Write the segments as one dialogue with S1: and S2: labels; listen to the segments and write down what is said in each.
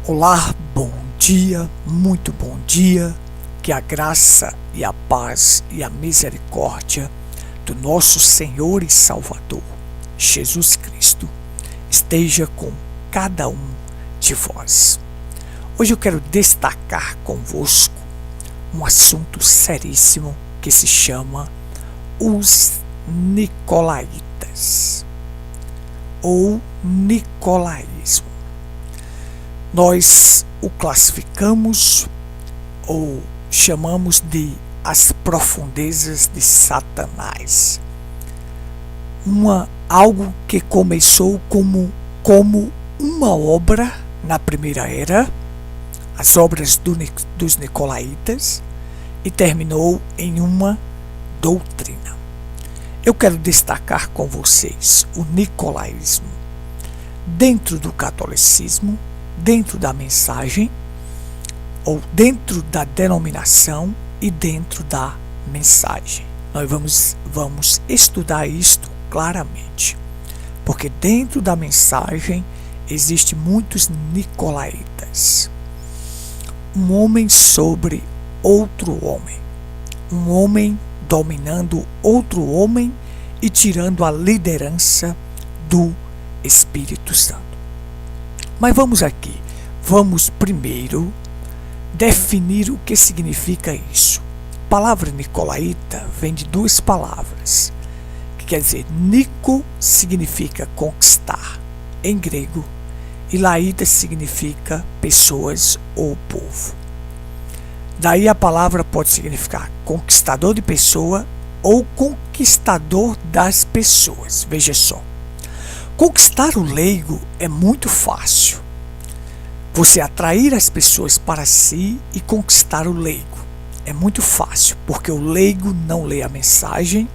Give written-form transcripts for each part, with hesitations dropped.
S1: Olá, bom dia, muito bom dia, que a graça e a paz e a misericórdia do nosso Senhor e Salvador, Jesus Cristo, esteja com cada um de vós. Hoje eu quero destacar convosco um assunto seríssimo que se chama os Nicolaítas, ou Nicolaísmo. Nós o classificamos ou chamamos de as profundezas de Satanás. Algo que começou como uma obra na primeira era, as obras dos Nicolaítas, e terminou em uma doutrina. Eu quero destacar com vocês o Nicolaísmo dentro do catolicismo, dentro da mensagem, ou dentro da denominação e dentro da mensagem. Nós vamos estudar isto claramente, porque dentro da mensagem existem muitos Nicolaítas. Um homem sobre outro homem, um homem dominando outro homem e tirando a liderança do Espírito Santo. Mas vamos primeiro definir o que significa isso. A palavra Nicolaíta vem de duas palavras, que quer dizer, Nico significa conquistar em grego e Laíta significa pessoas ou povo. Daí a palavra pode significar conquistador de pessoa ou conquistador das pessoas. Veja só. Conquistar o leigo é muito fácil. Você atrair as pessoas para si e conquistar o leigo é muito fácil, porque o leigo não lê a mensagem,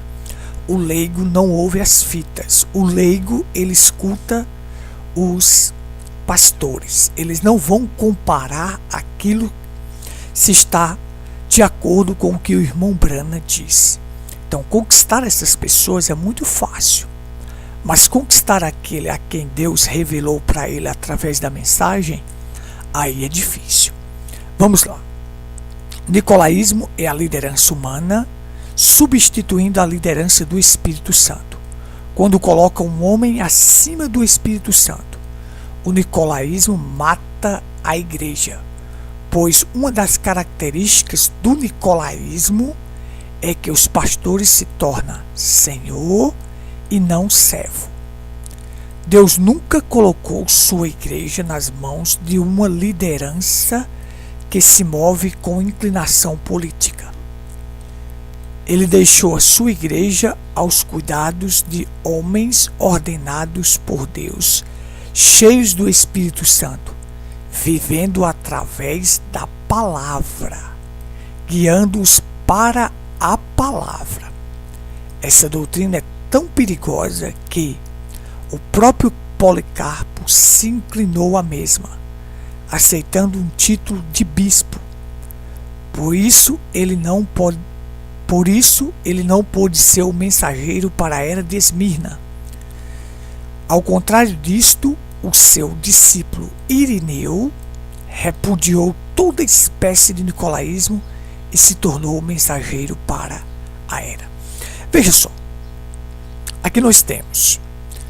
S1: o leigo não ouve as fitas, o leigo ele escuta os pastores. Eles não vão comparar aquilo se está de acordo com o que o irmão Brana diz. Então, conquistar essas pessoas é muito fácil. Mas conquistar aquele a quem Deus revelou para ele através da mensagem, aí é difícil. Vamos lá. Nicolaísmo é a liderança humana substituindo a liderança do Espírito Santo. Quando coloca um homem acima do Espírito Santo, o Nicolaísmo mata a igreja, pois uma das características do Nicolaísmo é que os pastores se tornam senhor e não servo. Deus nunca colocou sua igreja nas mãos de uma liderança que se move com inclinação política. Ele deixou a sua igreja aos cuidados de homens ordenados por Deus, cheios do Espírito Santo, vivendo através da palavra, guiando-os para a palavra. Essa doutrina é tão perigosa que o próprio Policarpo se inclinou à mesma, aceitando um título de bispo. Por isso ele não pôde ser o mensageiro para a era de Esmirna. Ao contrário disto, o seu discípulo Irineu repudiou toda espécie de nicolaísmo e se tornou o mensageiro para a era. Veja só. Aqui nós temos,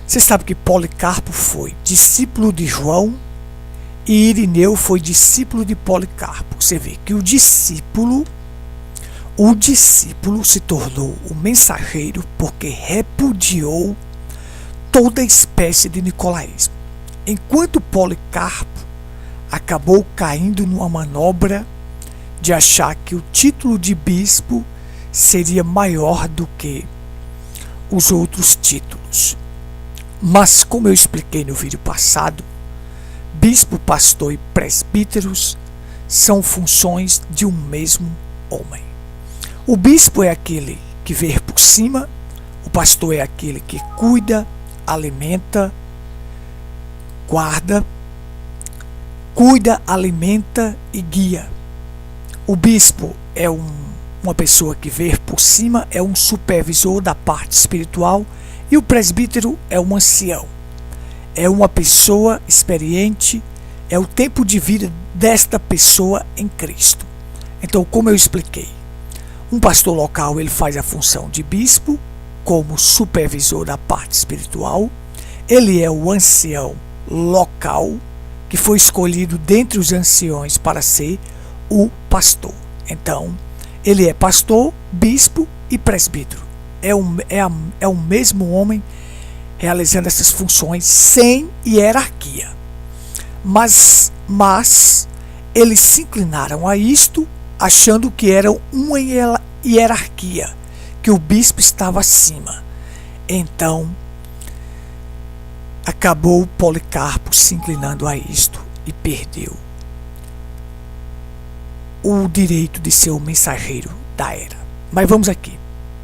S1: você sabe que Policarpo foi discípulo de João e Irineu foi discípulo de Policarpo. Você vê que o discípulo se tornou o mensageiro porque repudiou toda espécie de nicolaísmo. Enquanto Policarpo acabou caindo numa manobra de achar que o título de bispo seria maior do que os outros títulos. Mas, como eu expliquei no vídeo passado, bispo, pastor e presbíteros são funções de um mesmo homem. O bispo é aquele que vê por cima, o pastor é aquele que cuida, alimenta, alimenta e guia. O bispo é uma pessoa que vê por cima, é um supervisor da parte espiritual, e o presbítero é um ancião, é uma pessoa experiente é o tempo de vida desta pessoa em Cristo. Então, como eu expliquei, um pastor local ele faz a função de bispo, como supervisor da parte espiritual. Ele é o ancião local, que foi escolhido dentre os anciões para ser o pastor. Então, ele é pastor, bispo e presbítero. É o mesmo homem realizando essas funções sem hierarquia. Mas eles se inclinaram a isto, achando que era uma hierarquia, que o bispo estava acima. Então, acabou Policarpo se inclinando a isto e perdeu o direito de ser o mensageiro da era. Mas vamos aqui,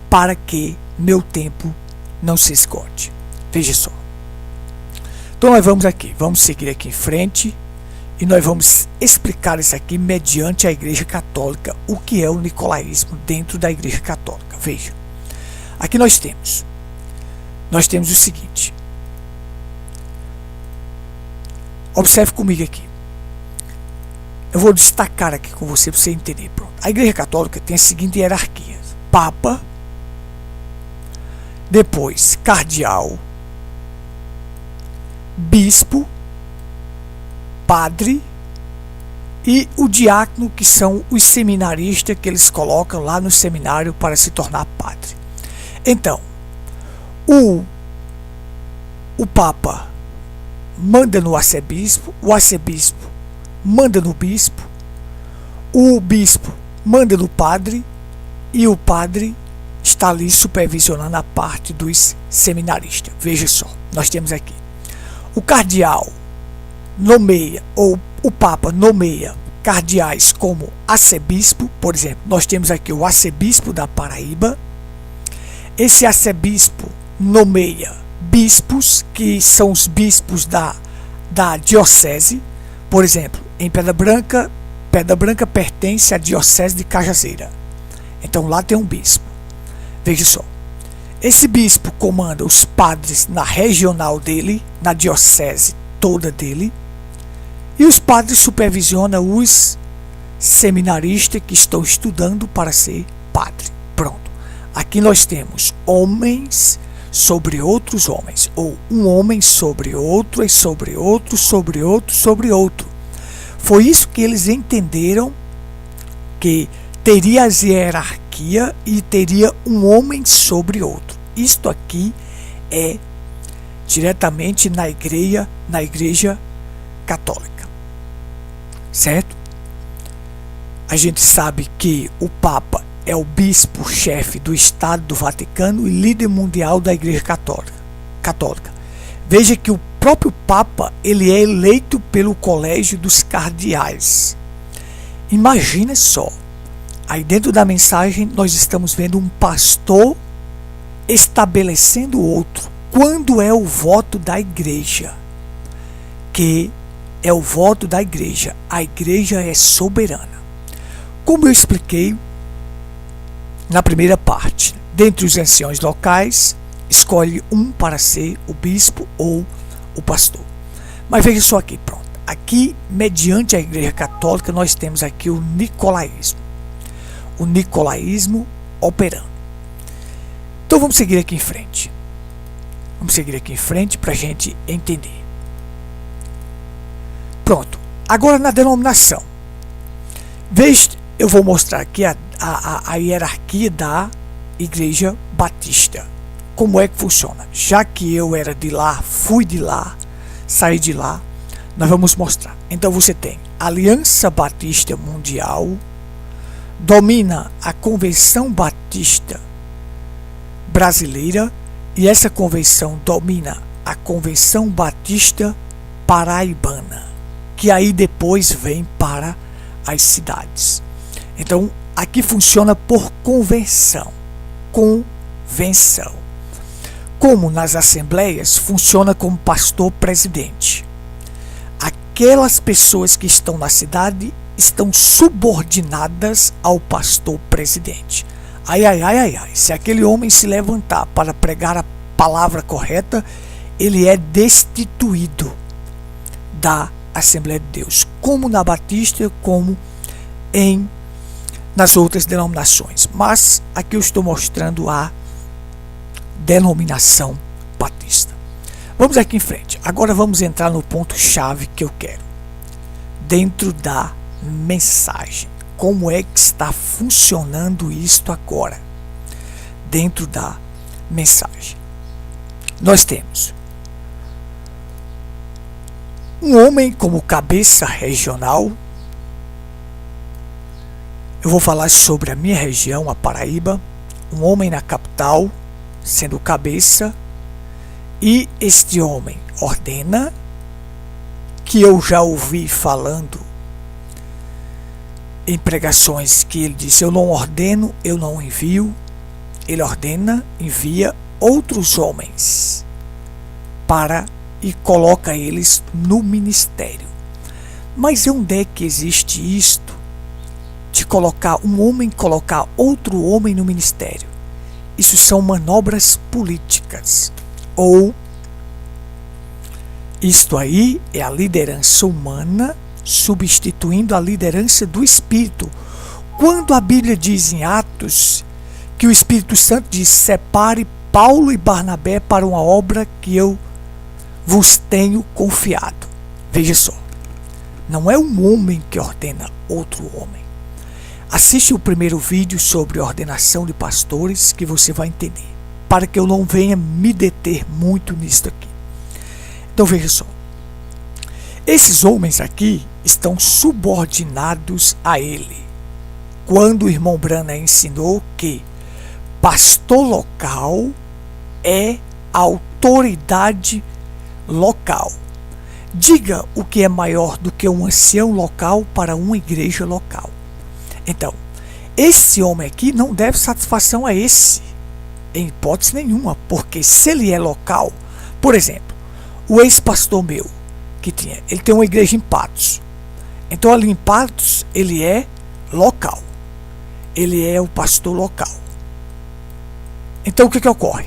S1: para que meu tempo não se esgote. Veja só. Então nós vamos seguir aqui em frente e nós vamos explicar isso aqui mediante a Igreja Católica, o que é o nicolaísmo dentro da Igreja Católica. Veja, aqui nós temos o seguinte. Observe comigo aqui. Eu vou destacar aqui com você para você entender. Pronto. A Igreja Católica tem a seguinte hierarquia: Papa, depois cardeal, bispo, padre e o diácono, que são os seminaristas que eles colocam lá no seminário para se tornar padre. Então, o Papa manda no arcebispo, o arcebispo manda no bispo, o bispo manda no padre e o padre está ali supervisionando a parte dos seminaristas. Veja só, nós temos aqui o cardeal nomeia, ou o Papa nomeia cardeais como arcebispo. Por exemplo, nós temos aqui o arcebispo da Paraíba. Esse arcebispo nomeia bispos, que são os bispos da diocese. Por exemplo, em Pedra Branca pertence à diocese de Cajazeira. Então lá tem um bispo. Veja só, esse bispo comanda os padres na regional dele, na diocese toda dele, e os padres supervisionam os seminaristas que estão estudando para ser padre. Pronto. Aqui nós temos homens sobre outros homens, ou um homem sobre outro, e sobre outro, sobre outro, sobre outro. Foi isso que eles entenderam, que teria a hierarquia e teria um homem sobre outro. Isto aqui é diretamente na igreja católica, certo? A gente sabe que o Papa é o bispo-chefe do Estado do Vaticano e líder mundial da Igreja Católica. Veja que o próprio Papa ele é eleito pelo Colégio dos Cardeais. Imagina só, aí dentro da mensagem nós estamos vendo um pastor estabelecendo outro. Quando é o voto da igreja? Que é o voto da igreja. A igreja é soberana. Como eu expliquei na primeira parte, dentre os anciões locais, escolhe um para ser o bispo ou o pastor. Mas veja só aqui, pronto. Aqui, mediante a Igreja Católica, nós temos aqui o nicolaísmo. O nicolaísmo operando. Então vamos seguir aqui em frente. Vamos seguir aqui em frente para a gente entender. Pronto. Agora na denominação. Veja, eu vou mostrar aqui a hierarquia da Igreja Batista. Como é que funciona? Já que eu era de lá, fui de lá, saí de lá, nós vamos mostrar. Então você tem Aliança Batista Mundial, domina a Convenção Batista Brasileira, e essa convenção domina a Convenção Batista Paraibana, que aí depois vem para as cidades. Então aqui funciona por convenção. Como nas assembleias, funciona como pastor presidente. Aquelas pessoas que estão na cidade estão subordinadas ao pastor presidente. Ai, se aquele homem se levantar para pregar a palavra correta, ele é destituído da Assembleia de Deus, como na Batista, como nas outras denominações. Mas aqui eu estou mostrando a denominação batista. Vamos aqui em frente. Agora vamos entrar no ponto-chave que eu quero. Dentro da mensagem. Como é que está funcionando isto agora? Dentro da mensagem. Nós temos um homem como cabeça regional. Eu vou falar sobre a minha região, a Paraíba. Um homem na capital, sendo cabeça. E este homem ordena, que eu já ouvi falando em pregações que ele disse: eu não ordeno, eu não envio. Ele ordena, envia outros homens e coloca eles no ministério. Mas onde é que existe isto de colocar um homem, colocar outro homem no ministério? Isso são manobras políticas. Ou isto aí é a liderança humana substituindo a liderança do Espírito. Quando a Bíblia diz em Atos que o Espírito Santo diz: separe Paulo e Barnabé para uma obra que eu vos tenho confiado. Veja só, não é um homem que ordena outro homem. Assiste o primeiro vídeo sobre ordenação de pastores que você vai entender, para que eu não venha me deter muito nisto aqui. Então veja só, esses homens aqui estão subordinados a ele. Quando o irmão Branham ensinou que pastor local é autoridade local. Diga o que é maior do que um ancião local para uma igreja local. Então, esse homem aqui não deve satisfação a esse, em hipótese nenhuma, porque se ele é local, por exemplo, o ex-pastor meu, ele tem uma igreja em Patos. Então ali em Patos, ele é local. Ele é o pastor local. Então o que ocorre?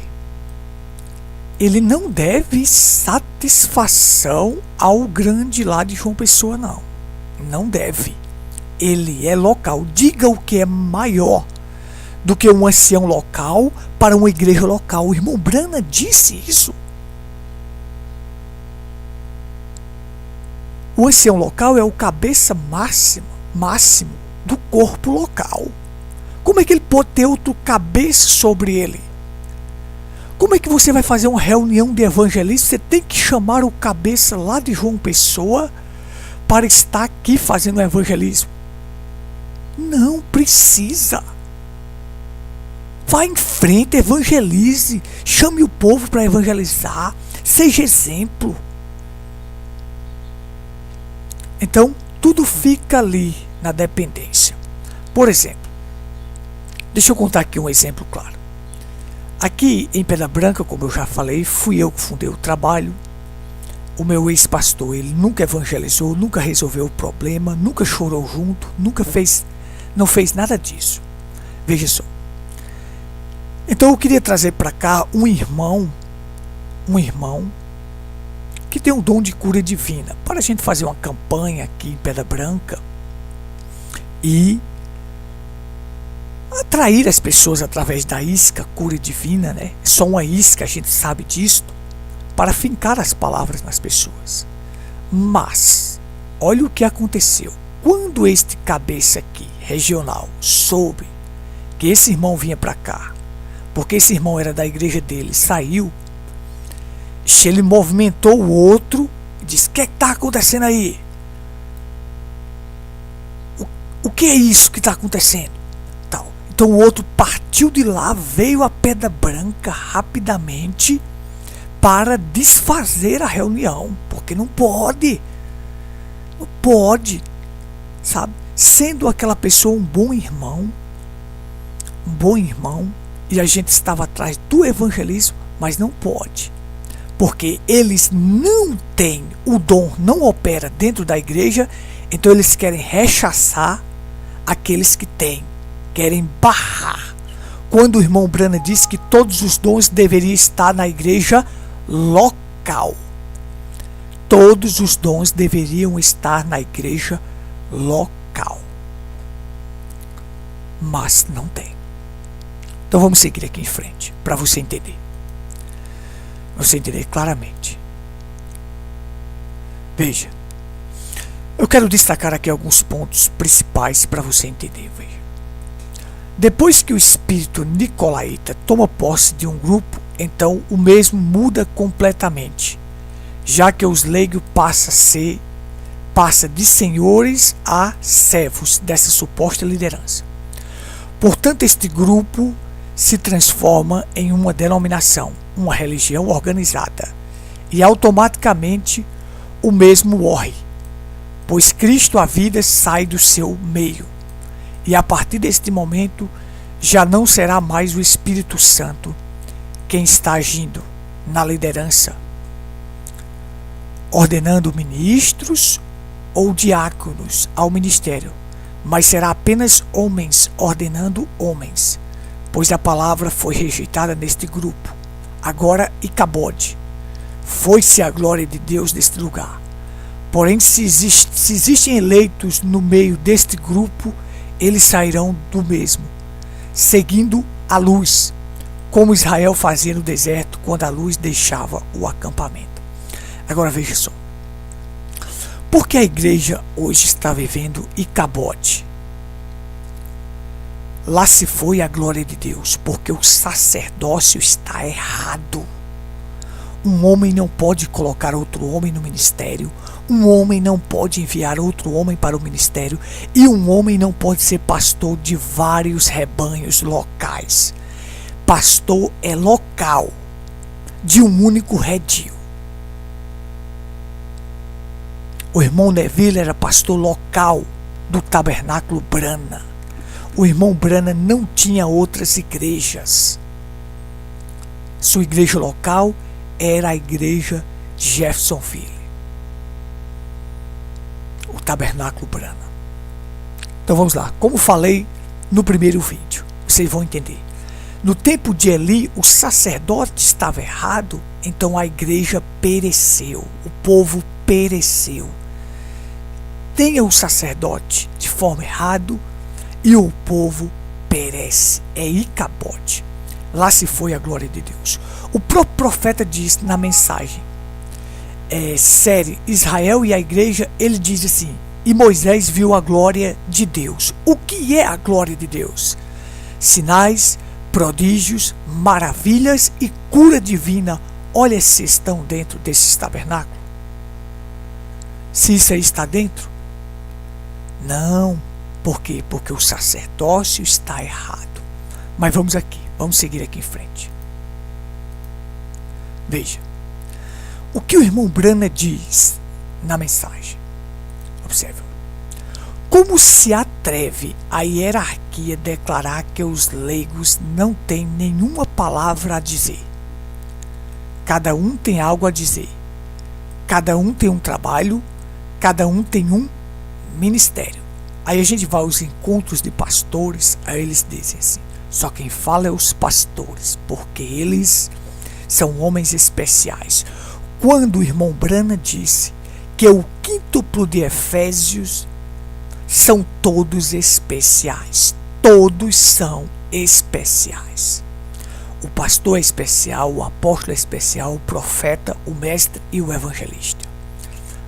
S1: Ele não deve satisfação ao grande lá de João Pessoa, não. Não deve. Ele é local. Diga o que é maior do que um ancião local para uma igreja local. O irmão Branham disse isso. O ancião local é o cabeça máximo do corpo local. Como é que ele pode ter outro cabeça sobre ele? Como é que você vai fazer uma reunião de evangelistas? Você tem que chamar o cabeça lá de João Pessoa para estar aqui fazendo evangelismo. Não precisa. Vá em frente, evangelize. Chame o povo para evangelizar. Seja exemplo. Então, tudo fica ali na dependência. Por exemplo, deixa eu contar aqui um exemplo claro. Aqui em Pedra Branca, como eu já falei, fui eu que fundei o trabalho. O meu ex-pastor, ele nunca evangelizou, nunca resolveu o problema, nunca chorou junto, não fez nada disso. Veja só. Então eu queria trazer para cá um irmão que tem um dom de cura divina, para a gente fazer uma campanha aqui em Pedra Branca e atrair as pessoas através da isca cura divina, né? É só uma isca, a gente sabe disso, para fincar as palavras nas pessoas. Mas olha o que aconteceu. Quando este cabeça aqui, regional, soube que esse irmão vinha para cá, porque esse irmão era da igreja dele, saiu, ele movimentou o outro e disse: o que está acontecendo aí? O que é isso que está acontecendo? Então o outro partiu de lá, veio a Pedra Branca rapidamente para desfazer a reunião, porque não pode, sabe? Sendo aquela pessoa um bom irmão, e a gente estava atrás do evangelismo, mas não pode. Porque eles não têm o dom, não opera dentro da igreja, então eles querem rechaçar aqueles que têm, querem barrar. Quando o irmão Branham disse que todos os dons deveriam estar na igreja local. todos os dons deveriam estar na igreja local. Mas não tem. Então vamos seguir aqui em frente, para você entender. Você entender claramente. Veja, eu quero destacar aqui alguns pontos principais para você entender. Veja. Depois que o espírito nicolaíta toma posse de um grupo, então o mesmo muda completamente, já que os leigos passa de senhores a servos dessa suposta liderança. Portanto, este grupo se transforma em uma denominação, uma religião organizada, e automaticamente o mesmo morre, pois Cristo a vida sai do seu meio, e a partir deste momento já não será mais o Espírito Santo quem está agindo na liderança, ordenando ministros ou diáconos ao ministério, mas será apenas homens ordenando homens, pois a palavra foi rejeitada neste grupo. Agora Icabode, foi-se a glória de Deus deste lugar. Porém, se existem eleitos no meio deste grupo, eles sairão do mesmo, seguindo a luz, como Israel fazia no deserto quando a luz deixava o acampamento. Agora veja só. Por que a igreja hoje está vivendo Icabode? Lá se foi a glória de Deus, porque o sacerdócio está errado. Um homem não pode colocar outro homem no ministério. Um homem não pode enviar outro homem para o ministério. E um homem não pode ser pastor de vários rebanhos locais. Pastor é local, de um único redil. O irmão Neville era pastor local do Tabernáculo Brana. O irmão Brana não tinha outras igrejas. Sua igreja local era a igreja de Jeffersonville, o Tabernáculo Brana. Então vamos lá, como falei no primeiro vídeo, vocês vão entender. No tempo de Eli, o sacerdote estava errado, então a igreja pereceu, o povo pereceu. Tenha o sacerdote de forma errada e o povo perece. É Icabode. Lá se foi a glória de Deus. O próprio profeta diz na mensagem, série Israel e a igreja, ele diz assim: e Moisés viu a glória de Deus. O que é a glória de Deus? Sinais, prodígios, maravilhas e cura divina. Olha se estão dentro desses tabernáculos. Se isso aí está dentro? Não. Por quê? Porque o sacerdócio está errado. Mas vamos seguir aqui em frente. Veja. O que o irmão Brana diz na mensagem? Observe. Como se atreve a hierarquia declarar que os leigos não têm nenhuma palavra a dizer? Cada um tem algo a dizer. Cada um tem um trabalho. Cada um tem um ministério. Aí a gente vai aos encontros de pastores, aí eles dizem assim: só quem fala é os pastores, porque eles são homens especiais. Quando o irmão Brana disse que o quíntuplo de Efésios são todos especiais. Todos são especiais. O pastor é especial, o apóstolo é especial, o profeta, o mestre e o evangelista.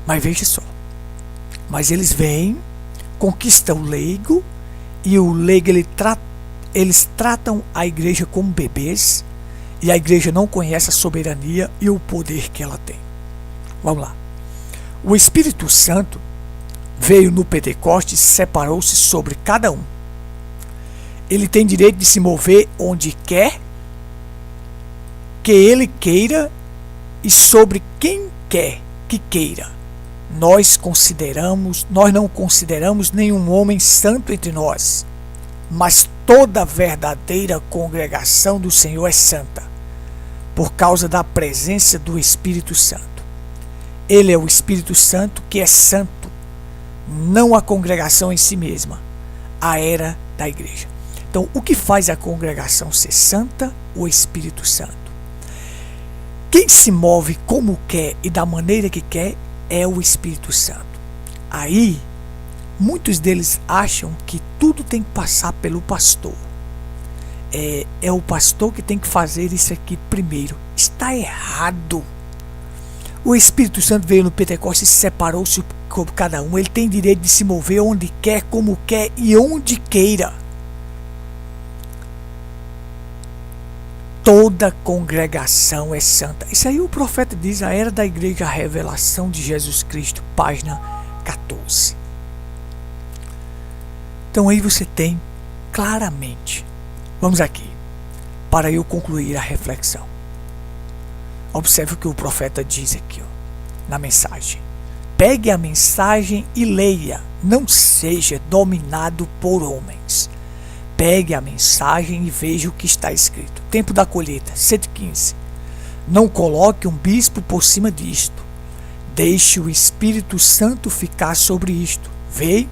S1: Mas veja só. Mas eles vêm, conquistam o leigo, e o leigo eles tratam a igreja como bebês, e a igreja não conhece a soberania e o poder que ela tem. Vamos lá. O Espírito Santo veio no Pentecostes e separou-se sobre cada um. Ele tem direito de se mover onde quer, que ele queira, e sobre quem quer que queira. Nós não consideramos nenhum homem santo entre nós, mas toda a verdadeira congregação do Senhor é santa, por causa da presença do Espírito Santo. Ele é o Espírito Santo que é santo, não a congregação em si mesma, a era da igreja. Então, o que faz a congregação ser santa? O Espírito Santo. Quem se move como quer e da maneira que quer é o Espírito Santo. Aí, muitos deles acham que tudo tem que passar pelo pastor. É o pastor que tem que fazer isso aqui primeiro. Está errado. O Espírito Santo veio no Pentecostes e separou-se com cada um. Ele tem direito de se mover onde quer, como quer e onde queira. Toda congregação é santa. Isso aí o profeta diz, a era da igreja, a revelação de Jesus Cristo, página 14. Então aí você tem claramente. Vamos aqui, para eu concluir a reflexão. Observe o que o profeta diz aqui, na mensagem. Pegue a mensagem e leia. Não seja dominado por homens. Pegue a mensagem e veja o que está escrito. Tempo da colheita, 115. Não coloque um bispo por cima disto. Deixe o Espírito Santo ficar sobre isto. Veja,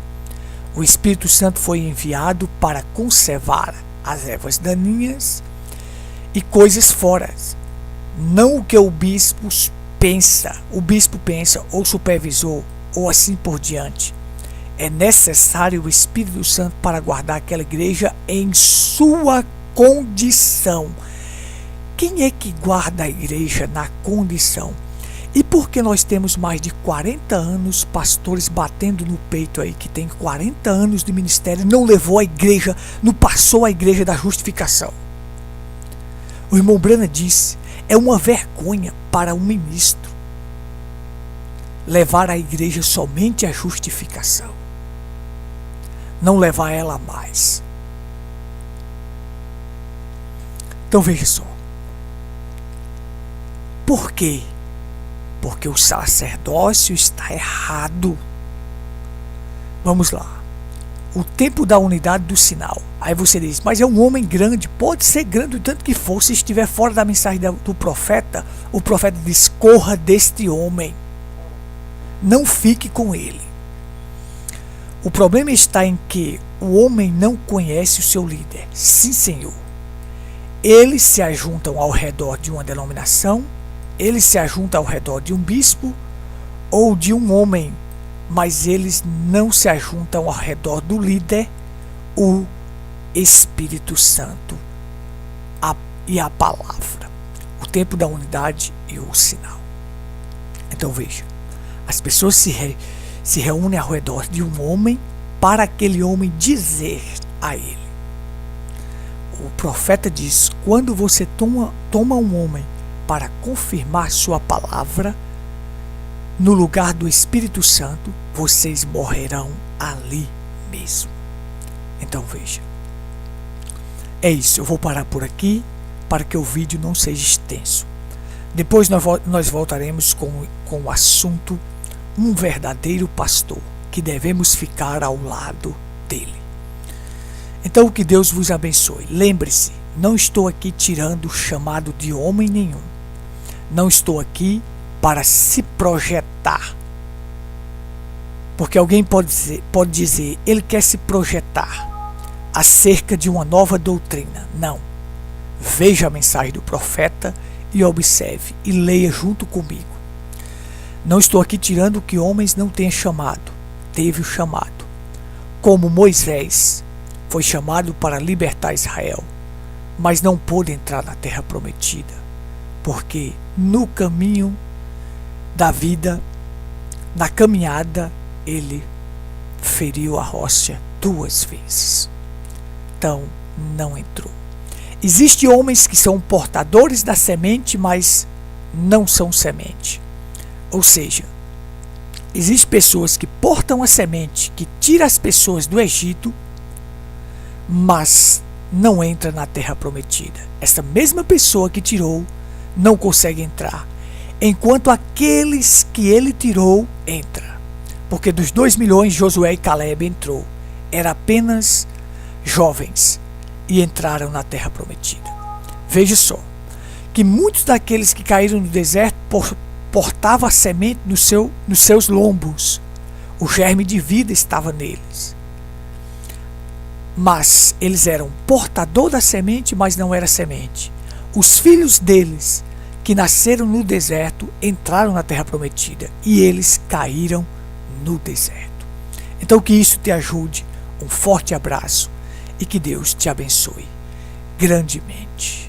S1: o Espírito Santo foi enviado para conservar as ervas daninhas e coisas fora. Não o que o bispo pensa, ou supervisor, ou assim por diante. É necessário o Espírito Santo para guardar aquela igreja em sua condição. Quem é que guarda a igreja na condição? E porque nós temos mais de 40 anos, pastores batendo no peito aí, que tem 40 anos de ministério, não levou a igreja, não passou a igreja da justificação. O irmão Branham disse, é uma vergonha para um ministro levar a igreja somente à justificação. Não levar ela a mais. Então veja só. Por quê? Porque o sacerdócio está errado. Vamos lá. O tempo da unidade do sinal. Aí você diz, mas é um homem grande. Pode ser grande o tanto que for. Se estiver fora da mensagem do profeta, o profeta diz, corra deste homem. Não fique com ele. O problema está em que o homem não conhece o seu líder. Sim, Senhor. Eles se ajuntam ao redor de uma denominação, eles se ajuntam ao redor de um bispo ou de um homem, mas eles não se ajuntam ao redor do líder, o Espírito Santo e a palavra. O tempo da unidade e o sinal. Então veja, as pessoas se reúnem ao redor de um homem para aquele homem dizer a ele. O profeta diz, quando você toma um homem para confirmar sua palavra, no lugar do Espírito Santo, vocês morrerão ali mesmo. Então veja. É isso, eu vou parar por aqui para que o vídeo não seja extenso. Depois nós voltaremos com o assunto um verdadeiro pastor, que devemos ficar ao lado dele. Então que Deus vos abençoe. Lembre-se, não estou aqui tirando o chamado de homem nenhum. Não estou aqui para se projetar. Porque alguém pode dizer, ele quer se projetar acerca de uma nova doutrina. Não. Veja a mensagem do profeta e observe e leia junto comigo. Não estou aqui tirando o que homens não tenham chamado. Teve o chamado. Como Moisés foi chamado para libertar Israel, mas não pôde entrar na terra prometida, porque no caminho da vida, na caminhada, ele feriu a rocha 2 vezes. Então, não entrou. Existem homens que são portadores da semente, mas não são semente. Ou seja, existem pessoas que portam a semente, que tira as pessoas do Egito, mas não entra na terra prometida. Essa mesma pessoa que tirou não consegue entrar, enquanto aqueles que ele tirou entra. Porque dos 2 milhões, Josué e Caleb entrou. Eram apenas jovens e entraram na terra prometida. Veja só, que muitos daqueles que caíram no deserto portavam a semente nos seus lombos. O germe de vida estava neles. Mas eles eram portador da semente, mas não era semente. Os filhos deles, que nasceram no deserto entraram na terra prometida e eles caíram no deserto. Então que isso te ajude, um forte abraço e que Deus te abençoe grandemente.